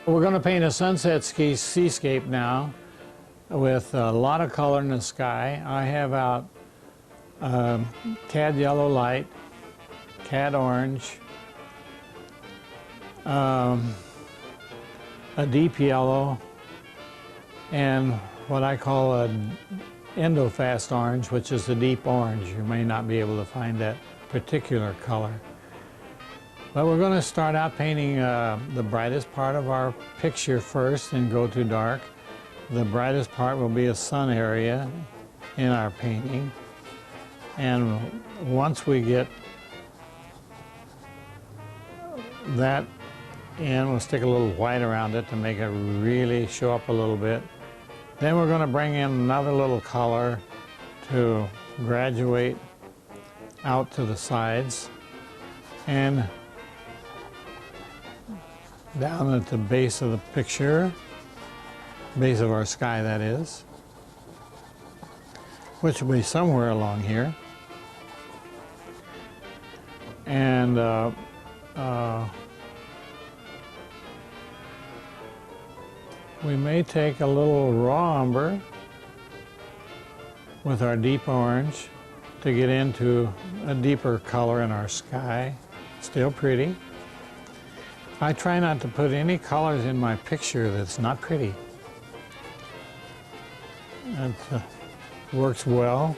We're going to paint a sunset seascape now with a lot of color in the sky. I have out cad yellow light, cad orange, a deep yellow, and what I call a endofast orange, which is the deep orange. You may not be able to find that particular color. But we're going to start out painting the brightest part of our picture first and go to dark. The brightest part will be a sun area in our painting. And once we get that in, we'll stick a little white around it to make it really show up a little bit. Then we're going to bring in another little color to graduate out to the sides and down at the base of the picture, base of our sky that is, which will be somewhere along here. And we may take a little raw umber with our deep orange to get into a deeper color in our sky. Still pretty. I try not to put any colors in my picture that's not pretty. It works well.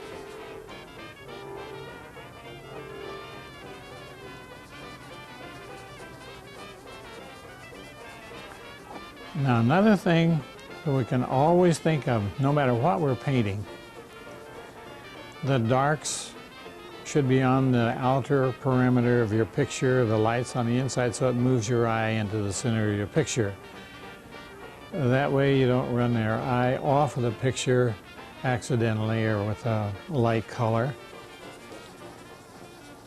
Now another thing that we can always think of, no matter what we're painting, the darks should be on the outer perimeter of your picture, the light's on the inside, so it moves your eye into the center of your picture. That way you don't run your eye off of the picture accidentally or with a light color.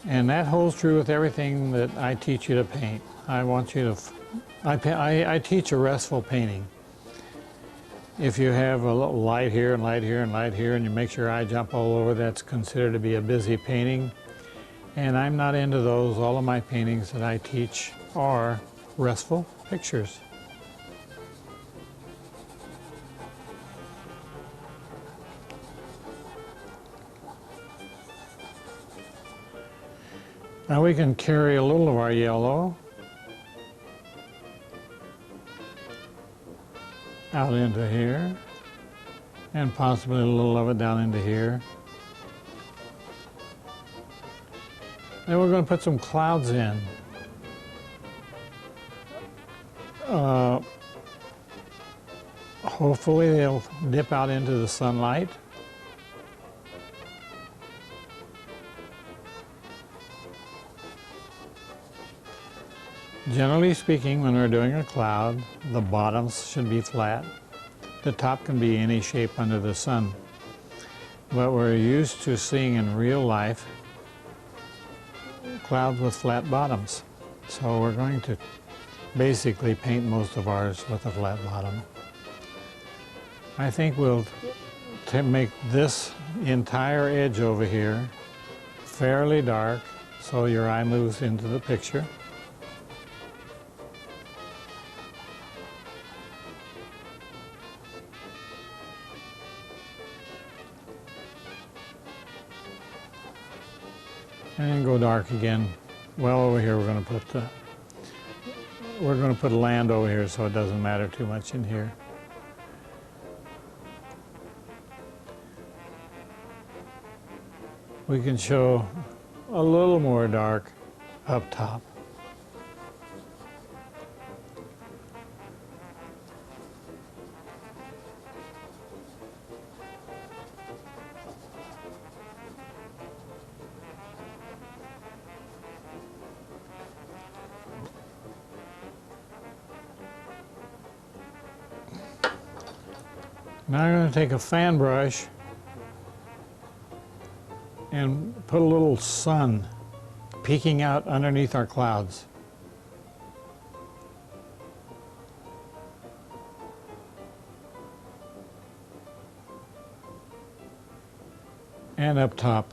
And that holds true with everything that I teach you to paint. I want you to, I teach a restful painting. If you have a little light here and light here and light here and you make your eye jump all over, that's considered to be a busy painting. And I'm not into those. All of my paintings that I teach are restful pictures. Now we can carry a little of our yellow out into here, and possibly a little of it down into here. Then we're going to put some clouds in. Hopefully they'll dip out into the sunlight. Generally speaking, when we're doing a cloud, the bottoms should be flat. The top can be any shape under the sun. But we're used to seeing in real life clouds with flat bottoms. So we're going to basically paint most of ours with a flat bottom. I think we'll make this entire edge over here fairly dark so your eye moves into the picture. And then go dark again. Well, over here we're going to put land over here, so it doesn't matter too much in here. We can show a little more dark up top. Now I'm going to take a fan brush and put a little sun peeking out underneath our clouds. And up top.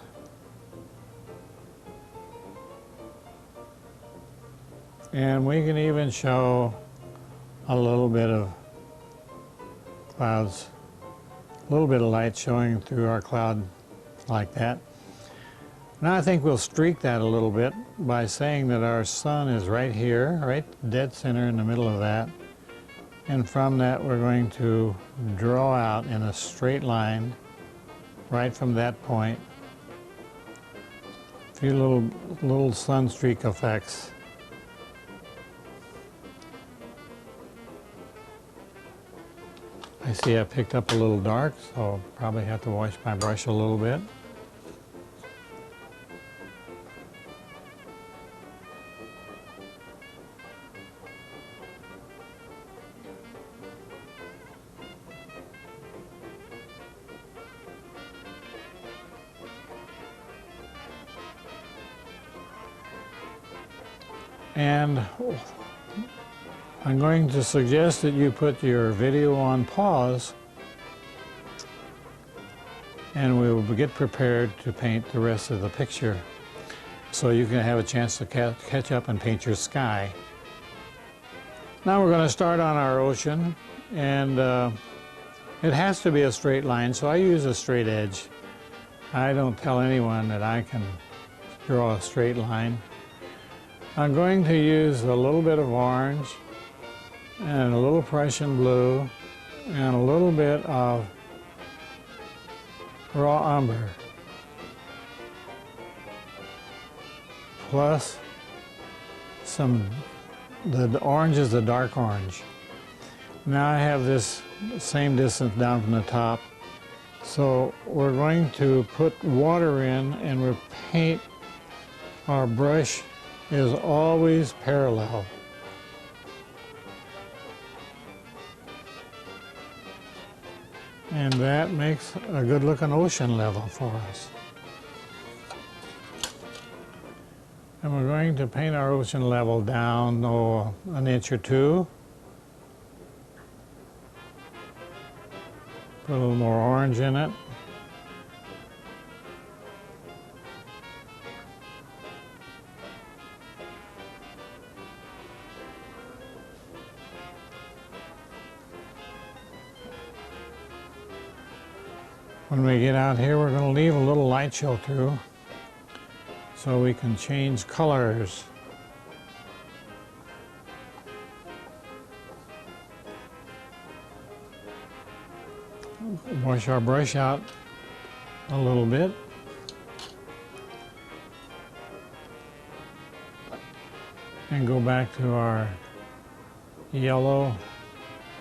And we can even show a little bit of clouds, a little bit of light showing through our cloud like that. Now I think we'll streak that a little bit by saying that our sun is right here, right dead center in the middle of that. And from that we're going to draw out in a straight line right from that point a few little sun streak effects. I see I picked up a little dark, so I'll probably have to wash my brush a little bit. And I'm going to suggest that you put your video on pause and we will get prepared to paint the rest of the picture so you can have a chance to catch up and paint your sky. Now we're going to start on our ocean, and it has to be a straight line, so I use a straight edge. I don't tell anyone that I can draw a straight line. I'm going to use a little bit of orange and a little Prussian blue and a little bit of raw umber, plus the orange is the dark orange. Now I have this same distance down from the top, so we're going to put water in, and we'll paint. Our brush is always parallel. And that makes a good looking ocean level for us. And we're going to paint our ocean level down an inch or two. Put a little more orange in it. When we get out here, we're going to leave a little light show through so we can change colors. Wash our brush out a little bit. And go back to our yellow,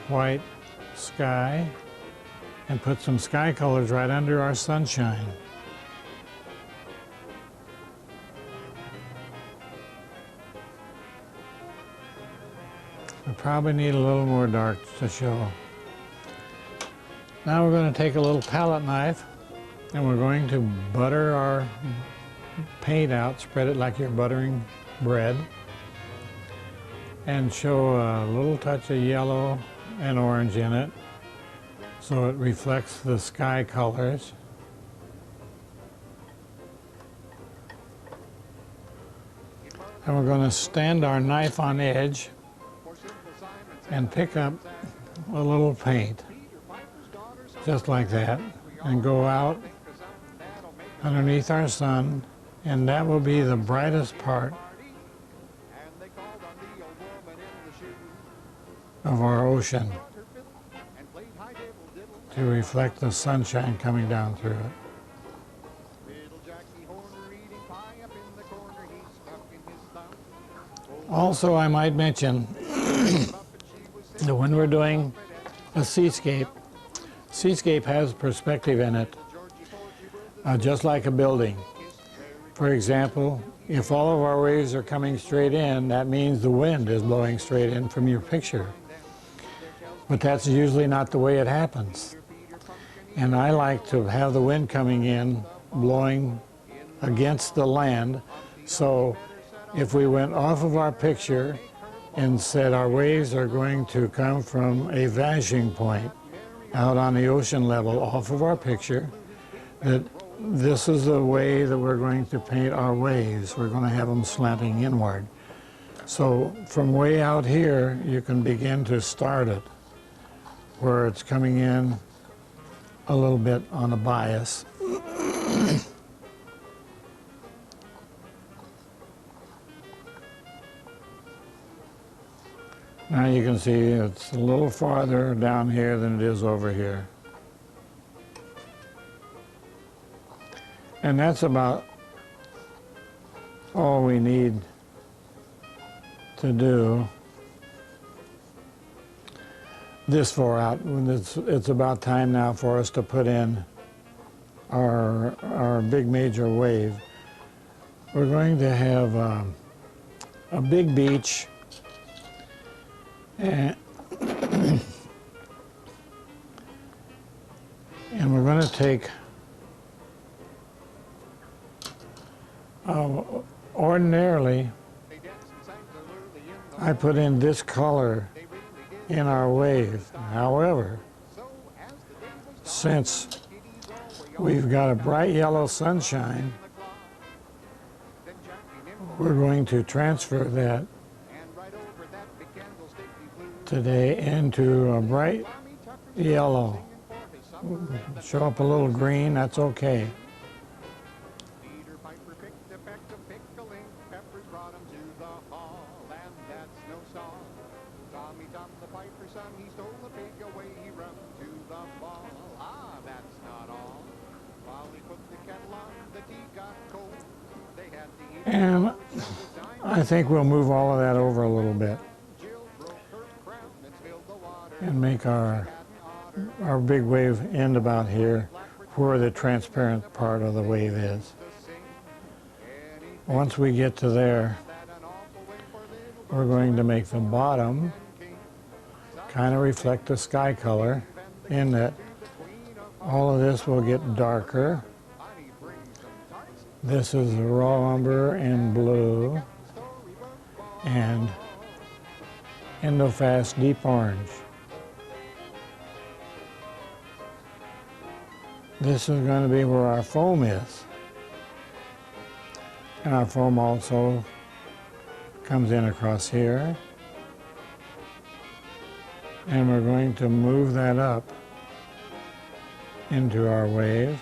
white sky and put some sky colors right under our sunshine. We probably need a little more dark to show. Now we're going to take a little palette knife and we're going to butter our paint out, spread it like you're buttering bread, and show a little touch of yellow and orange in it so it reflects the sky colors. And we're going to stand our knife on edge and pick up a little paint, just like that, and go out underneath our sun, and that will be the brightest part of our ocean to reflect the sunshine coming down through it. Also, I might mention that when we're doing a seascape, Seascape has perspective in it, just like a building. For example, if all of our waves are coming straight in, that means the wind is blowing straight in from your picture. But that's usually not the way it happens. And I like to have the wind coming in, blowing against the land. So if we went off of our picture and said our waves are going to come from a vanishing point out on the ocean level off of our picture, that this is the way that we're going to paint our waves. We're going to have them slanting inward. So from way out here, you can begin to start it where it's coming in a little bit on a bias. Now you can see it's a little farther down here than it is over here. And that's about all we need to do this far out. It's about time now for us to put in our big major wave. We're going to have a big beach, and we're going to take ordinarily I put in this color in our wave. However, since we've got a bright yellow sunshine, we're going to transfer that today into a bright yellow. Show up a little green, that's okay. And I think we'll move all of that over a little bit and make our big wave end about here where the transparent part of the wave is. Once we get to there, we're going to make the bottom kind of reflect the sky color in that all of this will get darker. This is raw umber in blue and Indofast deep orange. This is going to be where our foam is. And our foam also comes in across here. And we're going to move that up into our wave.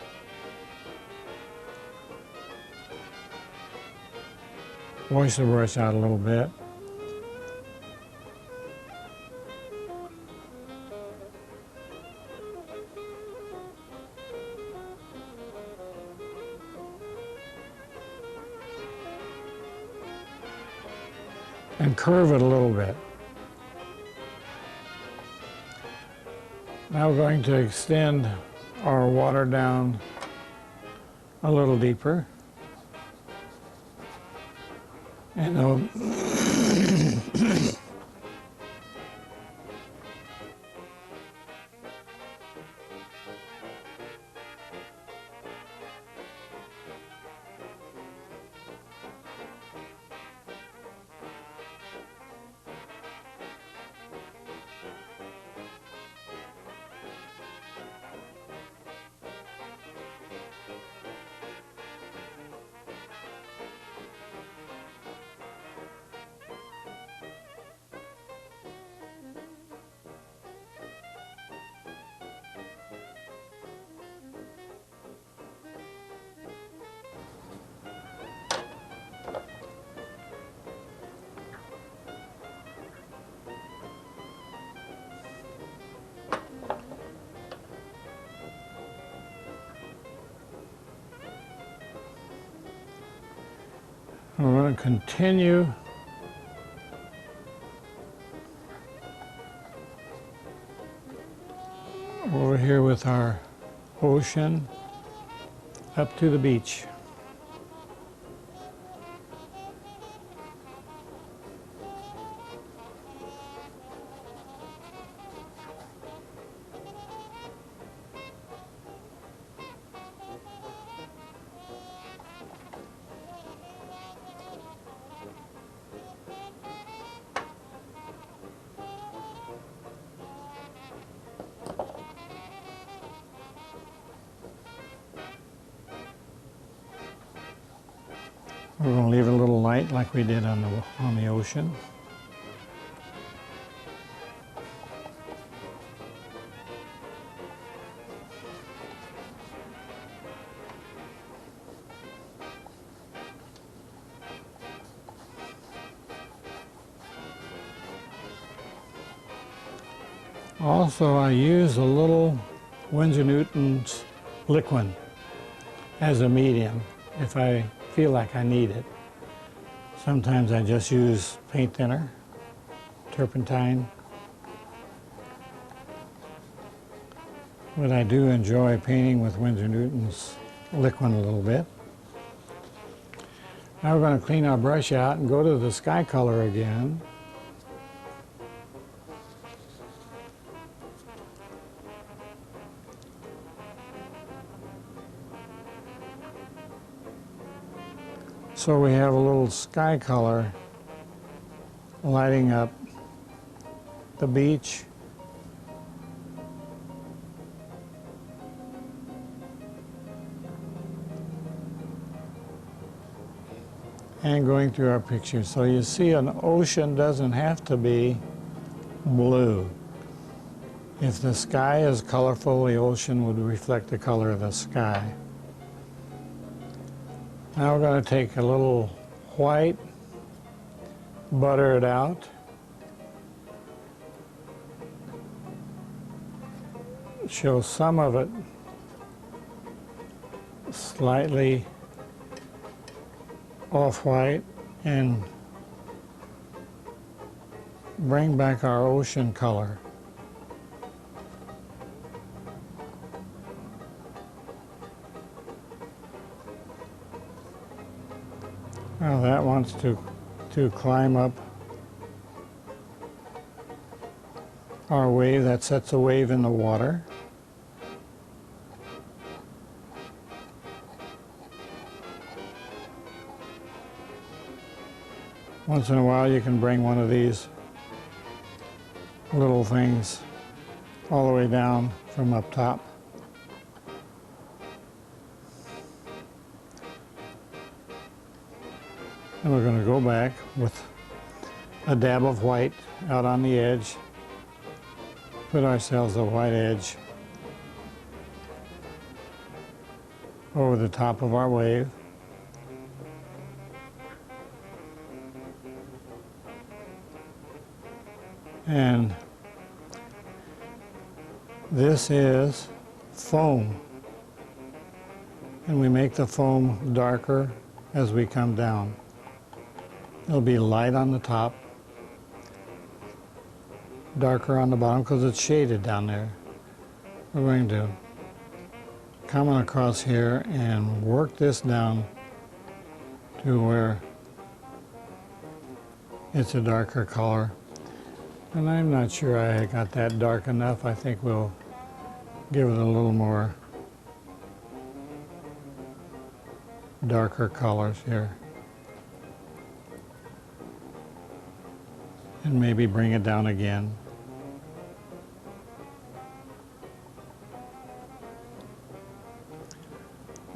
Wash the brush out a little bit. And curve it a little bit. Now we're going to extend our water down a little deeper. And we're going to continue over here with our ocean up to the beach. We're going to leave a little white like we did on the ocean. Also, I use a little Winsor Newton's liquid as a medium if I feel like I need it. Sometimes I just use paint thinner, turpentine, but I do enjoy painting with Winsor Newton's liquid a little bit. Now we're going to clean our brush out and go to the sky color again. So we have a little sky color lighting up the beach, and going through our picture. So you see, an ocean doesn't have to be blue. If the sky is colorful, the ocean would reflect the color of the sky. Now we're going to take a little white, butter it out, show some of it slightly off-white, and bring back our ocean color. Now that wants to climb up our wave. That sets a wave in the water. Once in a while you can bring one of these little things all the way down from up top. And we're going to go back with a dab of white out on the edge, put ourselves a white edge over the top of our wave. And this is foam, and we make the foam darker as we come down. It'll be light on the top, darker on the bottom because it's shaded down there. We're going to come on across here and work this down to where it's a darker color. And I'm not sure I got that dark enough. I think we'll give it a little more darker colors here. And maybe bring it down again.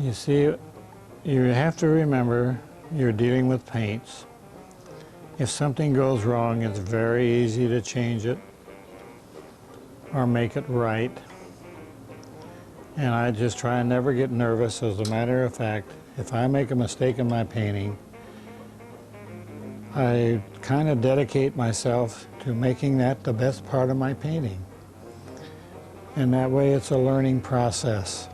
You see, you have to remember you're dealing with paints. If something goes wrong, it's very easy to change it or make it right. And I just try and never get nervous. As a matter of fact, if I make a mistake in my painting, I kind of dedicate myself to making that the best part of my painting. And that way it's a learning process.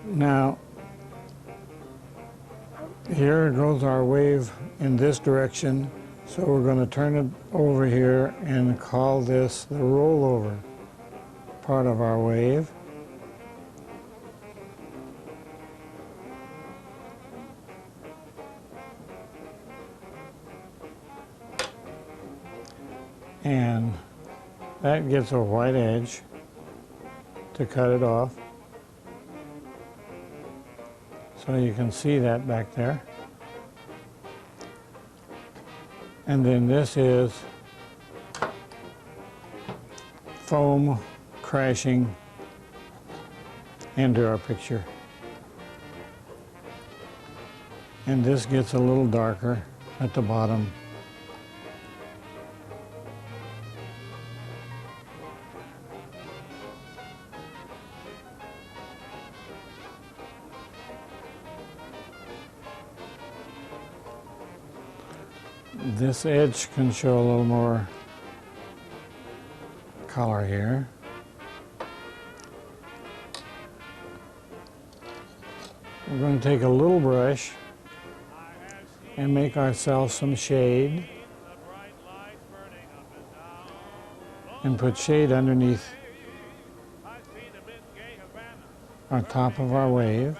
Now, here goes our wave in this direction, so we're going to turn it over here and call this the rollover part of our wave. And that gets a white edge to cut it off. So you can see that back there. And then this is foam crashing into our picture. And this gets a little darker at the bottom. This edge can show a little more color here. We're going to take a little brush and make ourselves some shade and put shade underneath our top of our wave.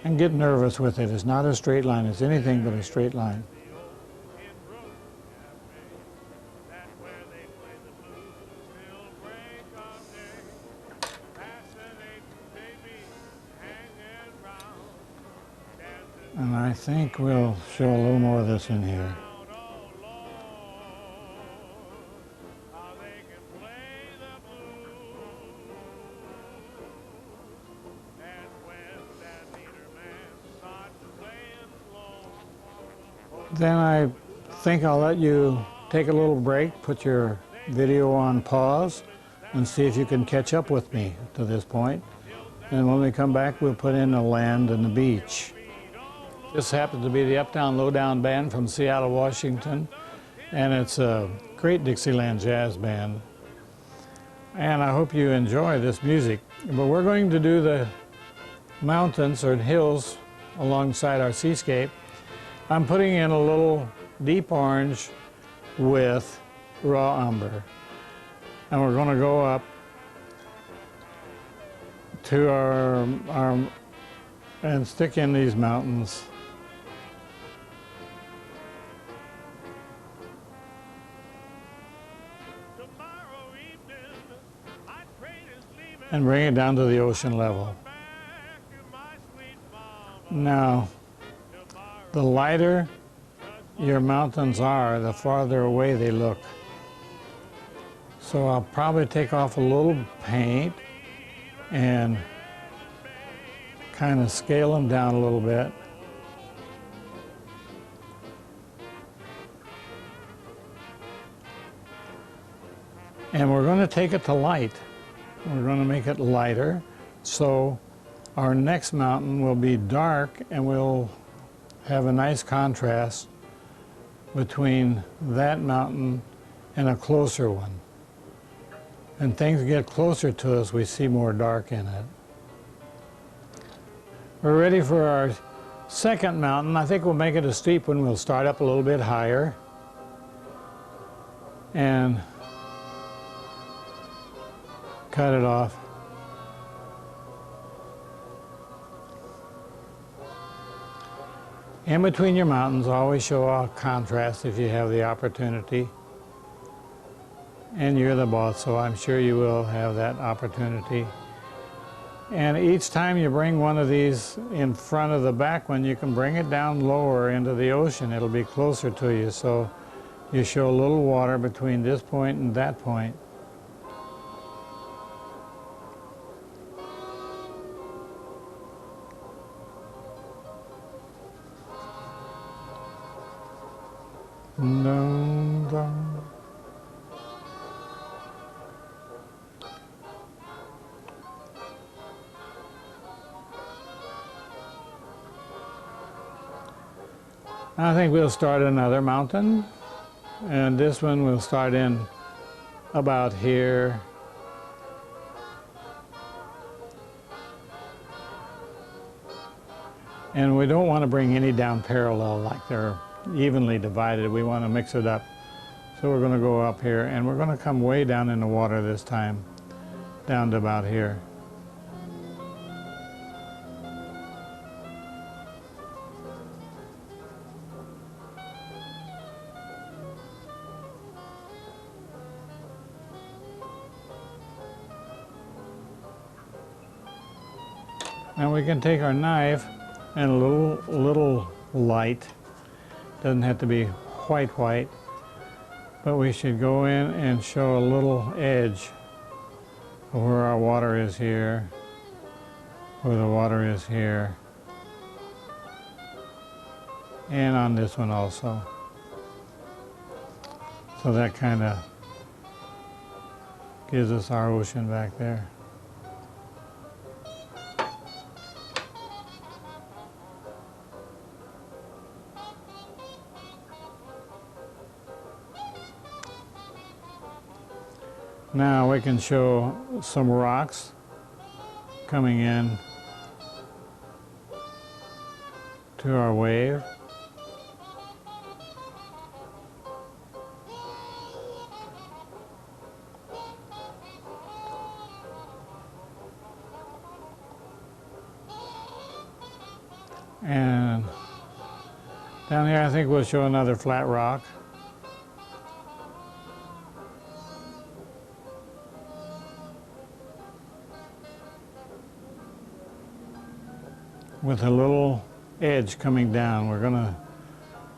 And get nervous with it. It's not a straight line, it's anything but a straight line. And I think we'll show a little more of this in here. Then I think I'll let you take a little break, put your video on pause, and see if you can catch up with me to this point. And when we come back, we'll put in the land and the beach. This happens to be the Uptown Lowdown Band from Seattle, Washington, and it's a great Dixieland jazz band. And I hope you enjoy this music. But we're going to do the mountains or hills alongside our seascape. I'm putting in a little deep orange with raw umber. And we're going to go up to our and stick in these mountains. And bring it down to the ocean level. Now, the lighter your mountains are, the farther away they look. So I'll probably take off a little paint and kind of scale them down a little bit. And we're going to take it to light. We're going to make it lighter, so our next mountain will be dark and we'll have a nice contrast between that mountain and a closer one. And things get closer to us, we see more dark in it. We're ready for our second mountain. I think we'll make it a steep one. We'll start up a little bit higher and cut it off. In between your mountains, always show a contrast if you have the opportunity. And you're the boss, so I'm sure you will have that opportunity. And each time you bring one of these in front of the back one, you can bring it down lower into the ocean. It'll be closer to you, so you show a little water between this point and that point. Dun, dun. I think we'll start another mountain, and this one we'll start in about here. And we don't want to bring any down parallel like they're evenly divided. We want to mix it up. So we're going to go up here, and we're going to come way down in the water this time, down to about here. Now we can take our knife and a little light, doesn't have to be white, but we should go in and show a little edge of where our water is here, where the water is here, and on this one also. So that kind of gives us our ocean back there. Now we can show some rocks coming in to our wave. And down here I think we'll show another flat rock. With a little edge coming down. We're going to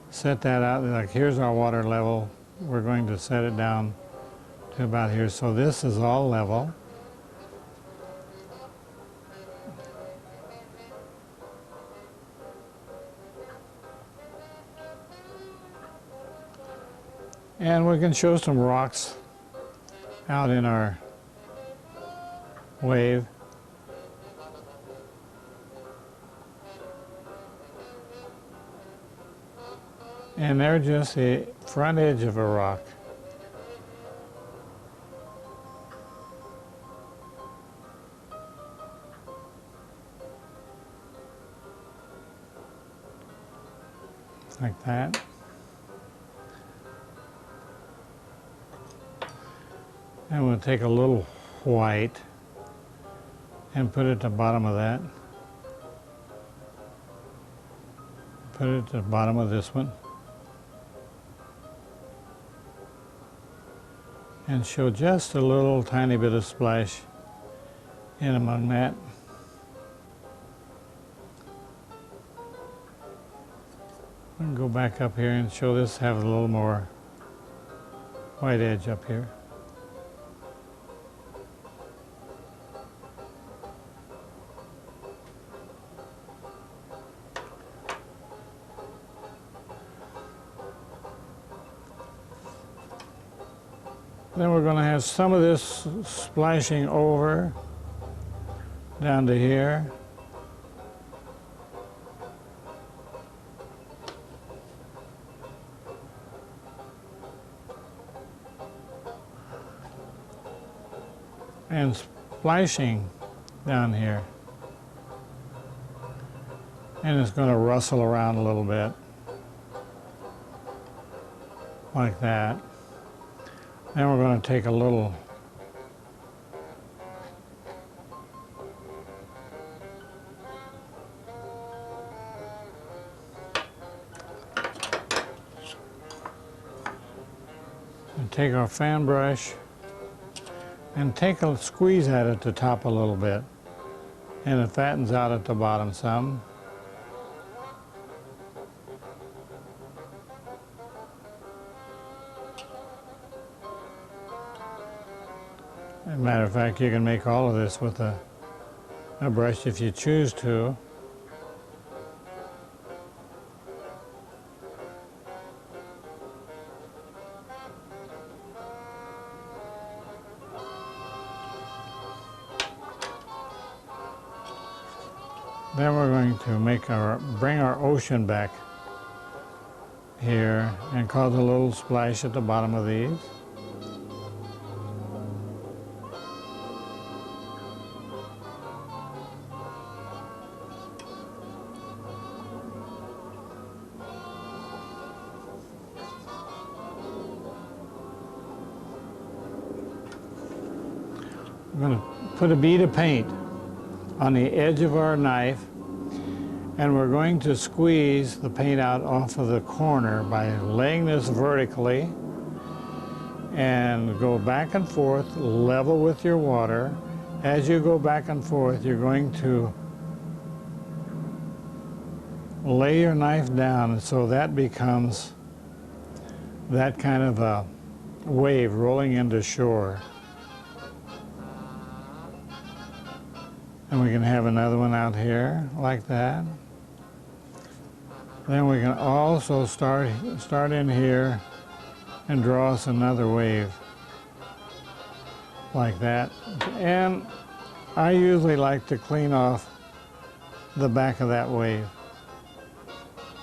set that out, like here's our water level. We're going to set it down to about here. So this is all level. And we can show some rocks out in our wave. And they're just the front edge of a rock. Like that. And we'll take a little white and put it at the bottom of that. Put it at the bottom of this one. And show just a little tiny bit of splash in among that. We can go back up here and show this, have a little more white edge up here. Then we're going to have some of this splashing over down to here. And splashing down here. And it's going to rustle around a little bit. Like that. Then we're going to take a little and take our fan brush and take a squeeze at it at the top a little bit, and it fattens out at the bottom some. As a matter of fact, you can make all of this with a brush if you choose to. Then we're going to bring our ocean back here and cause a little splash at the bottom of these. We're going to put a bead of paint on the edge of our knife, and we're going to squeeze the paint out off of the corner by laying this vertically and go back and forth level with your water. As you go back and forth, you're going to lay your knife down so that becomes that kind of a wave rolling into shore. And we can have another one out here like that. Then we can also start in here and draw us another wave like that. And I usually like to clean off the back of that wave.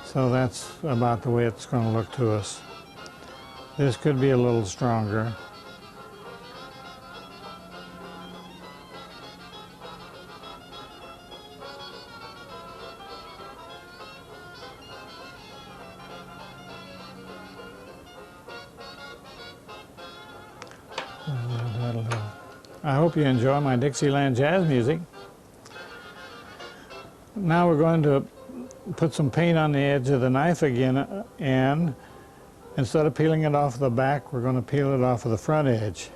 So that's about the way it's going to look to us. This could be a little stronger. I hope you enjoy my Dixieland jazz music. Now we're going to put some paint on the edge of the knife again, and instead of peeling it off the back, we're going to peel it off of the front edge.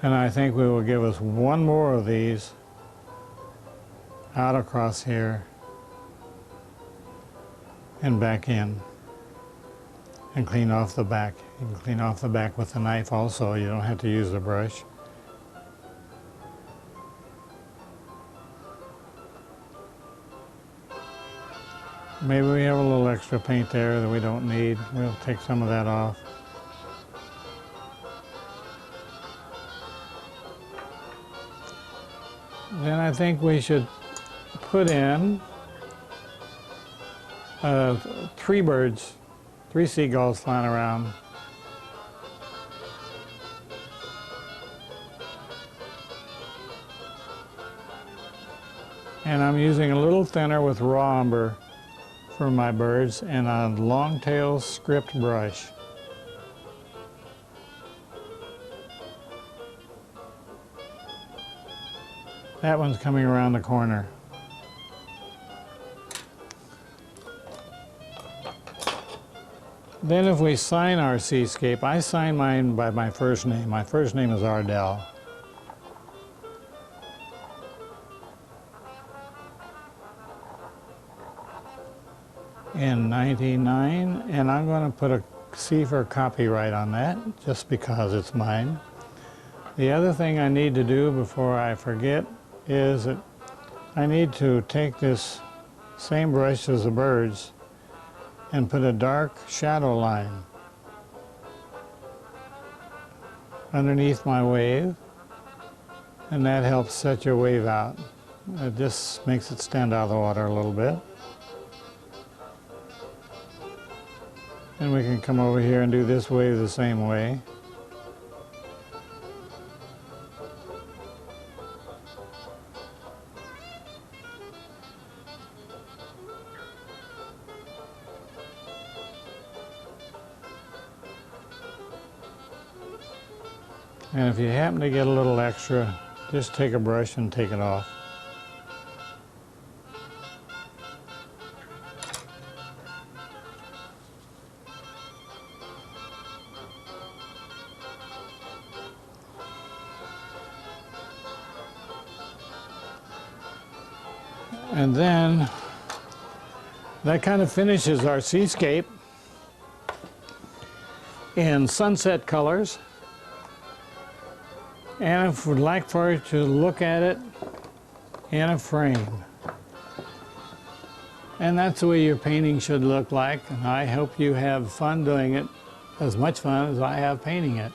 And I think we will give us one more of these out across here and back in. And clean off the back. You can clean off the back with the knife also. You don't have to use the brush. Maybe we have a little extra paint there that we don't need. We'll take some of that off. Then I think we should put in 3 birds. 3 seagulls flying around. And I'm using a little thinner with raw umber for my birds and a long tail script brush. That one's coming around the corner. Then if we sign our Seascape, I sign mine by my first name. My first name is Ardell. In '99, and I'm going to put a C for copyright on that, just because it's mine. The other thing I need to do before I forget is that I need to take this same brush as the birds and put a dark shadow line underneath my wave, and that helps set your wave out. It just makes it stand out of the water a little bit. And we can come over here and do this wave the same way. And if you happen to get a little extra, just take a brush and take it off. And then that kind of finishes our Seascape in sunset colors. And if we'd like for you to look at it in a frame. And that's the way your painting should look like. And I hope you have fun doing it, as much fun as I have painting it.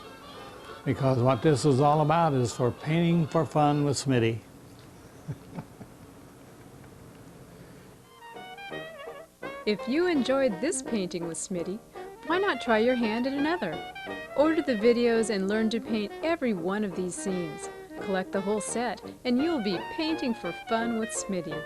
Because what this is all about is for painting for fun with Smitty. If you enjoyed this painting with Smitty, why not try your hand at another? Order the videos and learn to paint every one of these scenes. Collect the whole set, and you'll be painting for fun with Smitty.